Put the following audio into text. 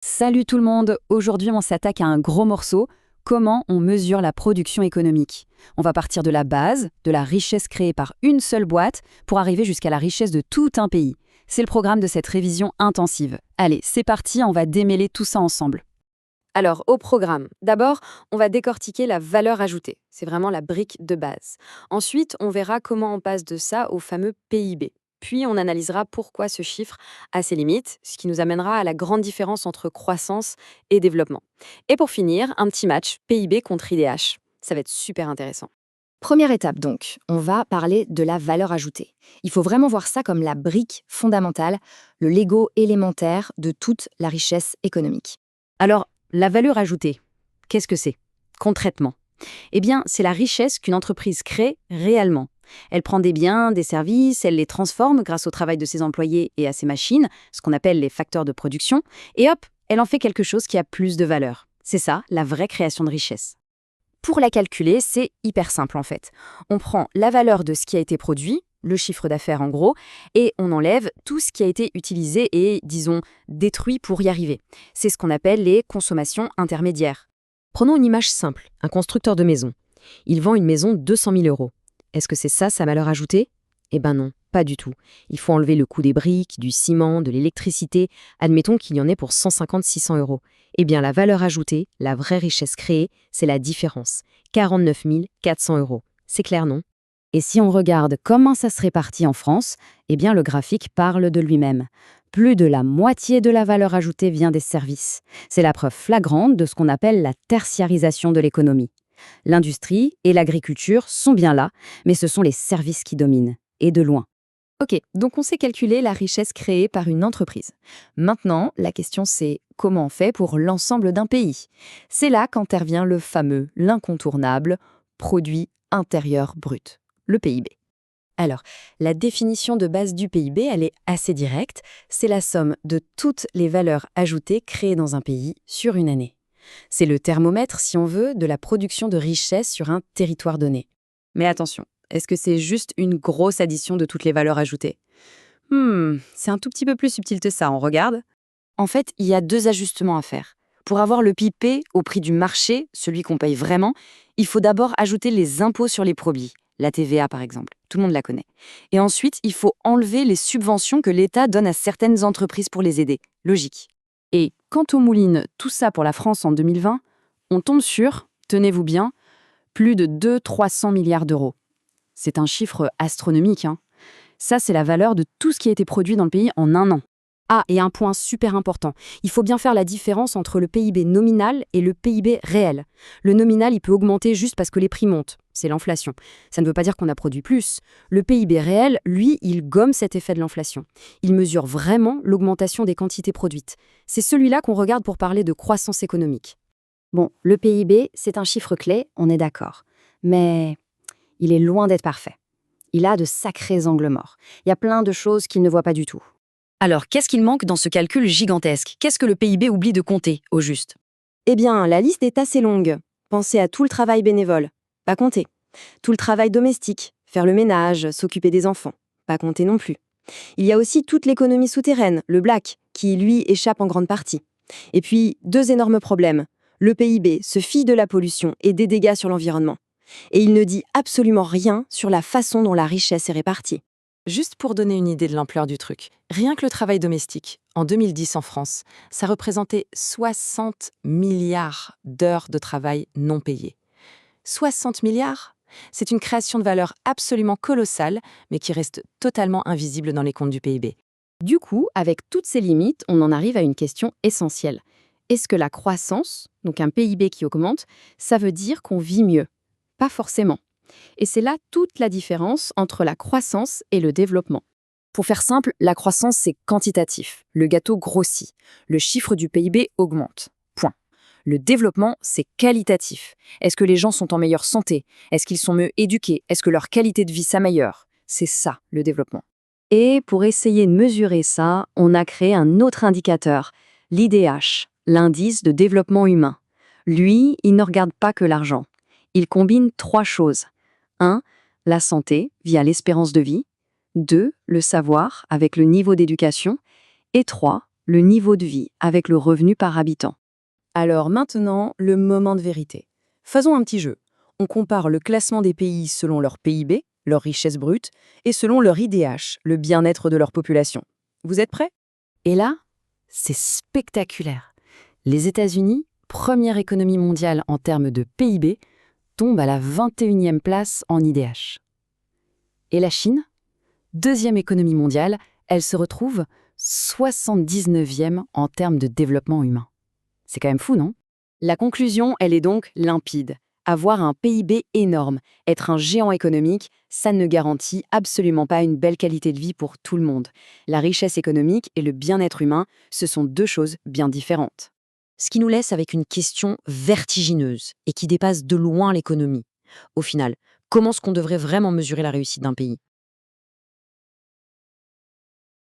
Salut tout le monde, aujourd'hui on s'attaque à un gros morceau, comment on mesure la production économique. On va partir de la base, de la richesse créée par une seule boîte, pour arriver jusqu'à la richesse de tout un pays. C'est le programme de cette révision intensive. Allez, c'est parti, on va démêler tout ça ensemble. Alors, au programme, d'abord, on va décortiquer la valeur ajoutée. C'est vraiment la brique de base. Ensuite, on verra comment on passe de ça au fameux PIB. Puis, on analysera pourquoi ce chiffre a ses limites, ce qui nous amènera à la grande différence entre croissance et développement. Et pour finir, un petit match PIB contre IDH. Ça va être super intéressant. Première étape donc, on va parler de la valeur ajoutée. Il faut vraiment voir ça comme la brique fondamentale, le Lego élémentaire de toute la richesse économique. Alors, la valeur ajoutée, qu'est-ce que c'est, concrètement? Eh bien, c'est la richesse qu'une entreprise crée réellement. Elle prend des biens, des services, elle les transforme grâce au travail de ses employés et à ses machines, ce qu'on appelle les facteurs de production, et hop, elle en fait quelque chose qui a plus de valeur. C'est ça, la vraie création de richesse. Pour la calculer, c'est hyper simple en fait. On prend la valeur de ce qui a été produit, le chiffre d'affaires en gros, et on enlève tout ce qui a été utilisé et, disons, détruit pour y arriver. C'est ce qu'on appelle les consommations intermédiaires. Prenons une image simple, un constructeur de maison. Il vend une maison 200 000 euros. Est-ce que c'est ça sa valeur ajoutée? Eh ben non, pas du tout. Il faut enlever le coût des briques, du ciment, de l'électricité. Admettons qu'il y en ait pour 150-600 euros. Eh bien la valeur ajoutée, la vraie richesse créée, c'est la différence. 49 400 euros. C'est clair, non? Et si on regarde comment ça se répartit en France, eh bien le graphique parle de lui-même. Plus de la moitié de la valeur ajoutée vient des services. C'est la preuve flagrante de ce qu'on appelle la tertiarisation de l'économie. L'industrie et l'agriculture sont bien là, mais ce sont les services qui dominent, et de loin. Ok, donc on sait calculer la richesse créée par une entreprise. Maintenant, la question c'est comment on fait pour l'ensemble d'un pays? C'est là qu'intervient le fameux, l'incontournable, produit intérieur brut, le PIB. Alors, la définition de base du PIB, elle est assez directe. C'est la somme de toutes les valeurs ajoutées créées dans un pays sur une année. C'est le thermomètre, si on veut, de la production de richesse sur un territoire donné. Mais attention, est-ce que c'est juste une grosse addition de toutes les valeurs ajoutées? C'est un tout petit peu plus subtil que ça, on regarde. En fait, il y a deux ajustements à faire. Pour avoir le PIB au prix du marché, celui qu'on paye vraiment, il faut d'abord ajouter les impôts sur les produits, la TVA par exemple, tout le monde la connaît. Et ensuite, il faut enlever les subventions que l'État donne à certaines entreprises pour les aider. Logique. Et quand on mouline tout ça pour la France en 2020, on tombe sur, tenez-vous bien, plus de 200-300 milliards d'euros. C'est un chiffre astronomique, hein. Ça, c'est la valeur de tout ce qui a été produit dans le pays en un an. Ah, et un point super important, il faut bien faire la différence entre le PIB nominal et le PIB réel. Le nominal, il peut augmenter juste parce que les prix montent, c'est l'inflation. Ça ne veut pas dire qu'on a produit plus. Le PIB réel, lui, il gomme cet effet de l'inflation. Il mesure vraiment l'augmentation des quantités produites. C'est celui-là qu'on regarde pour parler de croissance économique. Bon, le PIB, c'est un chiffre clé, on est d'accord. Mais il est loin d'être parfait. Il a de sacrés angles morts. Il y a plein de choses qu'il ne voit pas du tout. Alors, qu'est-ce qu'il manque dans ce calcul gigantesque? Qu'est-ce que le PIB oublie de compter, au juste? Eh bien, la liste est assez longue. Pensez à tout le travail bénévole, pas compté. Tout le travail domestique, faire le ménage, s'occuper des enfants, pas compté non plus. Il y a aussi toute l'économie souterraine, le black, qui, lui, échappe en grande partie. Et puis, deux énormes problèmes. Le PIB se fie de la pollution et des dégâts sur l'environnement. Et il ne dit absolument rien sur la façon dont la richesse est répartie. Juste pour donner une idée de l'ampleur du truc, rien que le travail domestique, en 2010 en France, ça représentait 60 milliards d'heures de travail non payées. 60 milliards? C'est une création de valeur absolument colossale, mais qui reste totalement invisible dans les comptes du PIB. Du coup, avec toutes ces limites, on en arrive à une question essentielle. Est-ce que la croissance, donc un PIB qui augmente, ça veut dire qu'on vit mieux? Pas forcément. Et c'est là toute la différence entre la croissance et le développement. Pour faire simple, la croissance, c'est quantitatif. Le gâteau grossit. Le chiffre du PIB augmente. Point. Le développement, c'est qualitatif. Est-ce que les gens sont en meilleure santé? Est-ce qu'ils sont mieux éduqués? Est-ce que leur qualité de vie s'améliore? C'est ça, le développement. Et pour essayer de mesurer ça, on a créé un autre indicateur, l'IDH, l'indice de développement humain. Lui, il ne regarde pas que l'argent. Il combine 3 choses. 1. La santé, via l'espérance de vie. 2. Le savoir, avec le niveau d'éducation. Et 3. le niveau de vie avec le revenu par habitant. Alors maintenant, le moment de vérité. Faisons un petit jeu. On compare le classement des pays selon leur PIB, leur richesse brute, et selon leur IDH, le bien-être de leur population. Vous êtes prêts? Et là, c'est spectaculaire. Les États-Unis, première économie mondiale en termes de PIB, tombent à la 21e place en IDH. Et la Chine, deuxième économie mondiale, elle se retrouve 79e en termes de développement humain. C'est quand même fou, non? La conclusion, elle est donc limpide. Avoir un PIB énorme, être un géant économique, ça ne garantit absolument pas une belle qualité de vie pour tout le monde. La richesse économique et le bien-être humain, ce sont deux choses bien différentes. Ce qui nous laisse avec une question vertigineuse et qui dépasse de loin l'économie. Au final, comment est-ce qu'on devrait vraiment mesurer la réussite d'un pays?